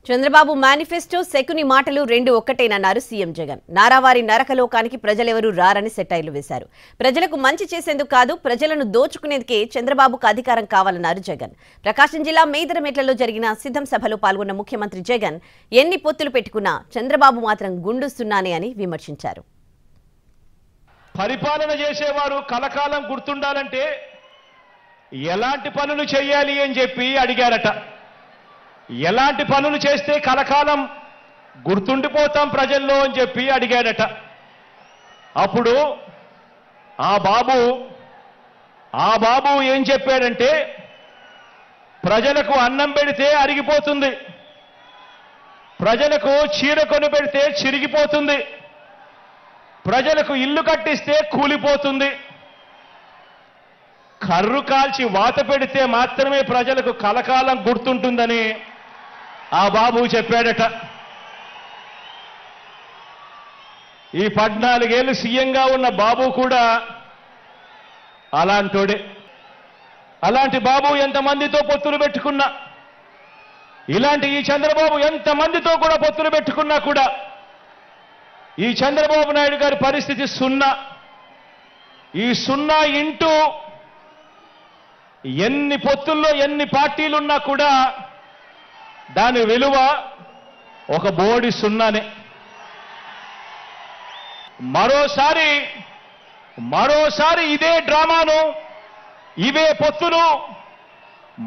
Chandrababu manifesto Shakuni మాటలు రెండు ఒక్కటేనన్నారు CM Jagan. నారావారి నరకలోకానికి ప్రజలెవరూ రారని సెటైర్లు వేశారు. ప్రజలకు మంచి చేసేందుకు కాదు, ప్రజలను దోచుకునేందుకే చంద్రబాబుకు అధికారం కావాలన్నారు జగన్. ప్రకాశం జిల్లా మేదరమెట్లలో జరిగిన సిద్ధం సభలో పాల్గొన్న ముఖ్యమంత్రి జగన్ ఎన్ని పొత్తులు పెట్టుకున్నా చంద్రబాబు మాత్రం గుండుస్తున్నానే అని విమర్శించారు. పరిపాలన చేసేవారు కలకాలం గుర్తుండాలంటే ఎలాంటి పనులు చేయాలి అని చెప్పి అడిగారట. ఎలాంటి పనులు చేస్తే కలకాలం గుర్తుండిపోతాం ప్రజల్లో అని చెప్పి అడిగాడట. అప్పుడు ఆ బాబు ఏం చెప్పాడంటే, ప్రజలకు అన్నం పెడితే అరిగిపోతుంది, ప్రజలకు చీర కొని పెడితే చిరిగిపోతుంది, ప్రజలకు ఇల్లు కట్టిస్తే కూలిపోతుంది, కర్రు కాల్చి వాత పెడితే మాత్రమే ప్రజలకు కలకాలం గుర్తుంటుందని ఆ బాబు చెప్పాడట. ఈ 14 ఏళ్ళు సీఎంగా ఉన్న బాబు కూడా అలాంటోడే. అలాంటి బాబు ఎంతమందితో పొత్తులు పెట్టుకున్నా, ఇలాంటి ఈ చంద్రబాబు ఎంతమందితో కూడా పొత్తులు పెట్టుకున్నా కూడా ఈ చంద్రబాబు నాయుడు గారి పరిస్థితి సున్నా. ఈ సున్నా ఇంటూ ఎన్ని పొత్తుల్లో ఎన్ని పార్టీలున్నా కూడా దాని విలువ ఒక బోడి సున్నానే. మరోసారి ఇదే డ్రామాను, ఇవే పొత్తులు,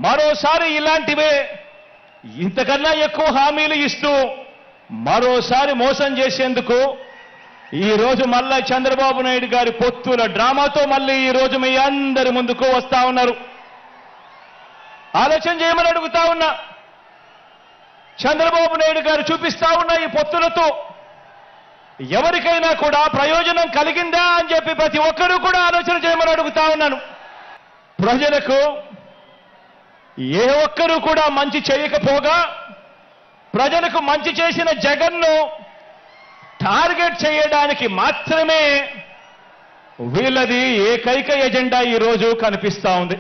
మరోసారి ఇలాంటివే ఇంతకన్నా ఎక్కువ హామీలు ఇస్తూ మరోసారి మోసం చేసేందుకు ఈరోజు మళ్ళా చంద్రబాబు నాయుడు గారి పొత్తుల డ్రామాతో మళ్ళీ ఈరోజు మీ అందరి ముందుకు వస్తా ఉన్నారు. ఆలోచన చేయమని అడుగుతా ఉన్నా. చంద్రబాబు నాయుడు గారు చూపిస్తా ఉన్న ఈ పొత్తులతో ఎవరికైనా కూడా ప్రయోజనం కలిగిందా అని చెప్పి ప్రతి ఒక్కరూ కూడా ఆలోచన చేయమని అడుగుతా ఉన్నాను. ప్రజలకు ఏ ఒక్కరూ కూడా మంచి చేయకపోగా ప్రజలకు మంచి చేసిన జగన్ను టార్గెట్ చేయడానికి మాత్రమే వీళ్ళది ఏకైక ఎజెండా ఈరోజు కనిపిస్తా ఉంది.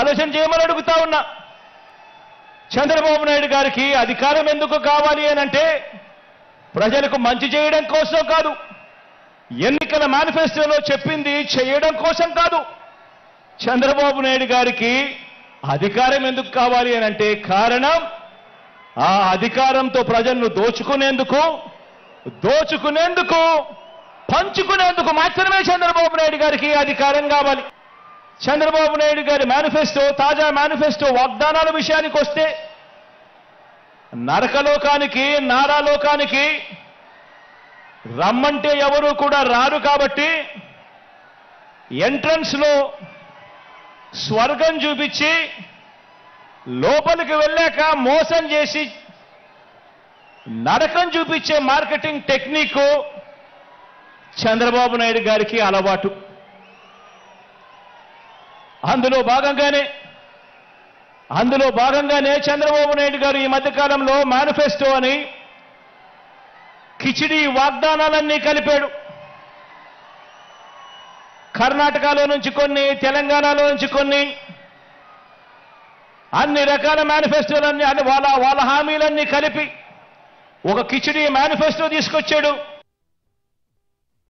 ఆలోచన చేయమని అడుగుతా ఉన్నా. చంద్రబాబు నాయుడు గారికి అధికారం ఎందుకు కావాలి అనంటే ప్రజలకు మంచి చేయడం కోసం కాదు, ఎన్నికల మేనిఫెస్టోలో చెప్పింది చేయడం కోసం కాదు. చంద్రబాబు నాయుడు గారికి అధికారం ఎందుకు కావాలి అనంటే కారణం ఆ అధికారంతో ప్రజలను దోచుకునేందుకు పంచుకునేందుకు మాత్రమే చంద్రబాబు నాయుడు గారికి అధికారం కావాలి. చంద్రబాబు నాయుడు గారి మేనిఫెస్టో, తాజా మేనిఫెస్టో వాగ్దానాల విషయానికి వస్తే నరకలోకానికి, నారాలోకానికి రమ్మంటే ఎవరు కూడా రారు కాబట్టి ఎంట్రన్స్ లో స్వర్గం చూపించి లోపలికి వెళ్ళాక మోసం చేసి నరకం చూపించే మార్కెటింగ్ టెక్నిక్ చంద్రబాబు నాయుడు గారికి అలవాటు. అందులో భాగంగానే చంద్రబాబు నాయుడు గారు ఈ మధ్యకాలంలో మేనిఫెస్టో అని కిచిడి వాగ్దానాలన్నీ కలిపాడు. కర్ణాటకలో నుంచి కొన్ని, తెలంగాణలో నుంచి కొన్ని, అన్ని రకాల మేనిఫెస్టోలన్నీ వాళ్ళ హామీలన్నీ కలిపి ఒక కిచిడి మేనిఫెస్టో తీసుకొచ్చాడు.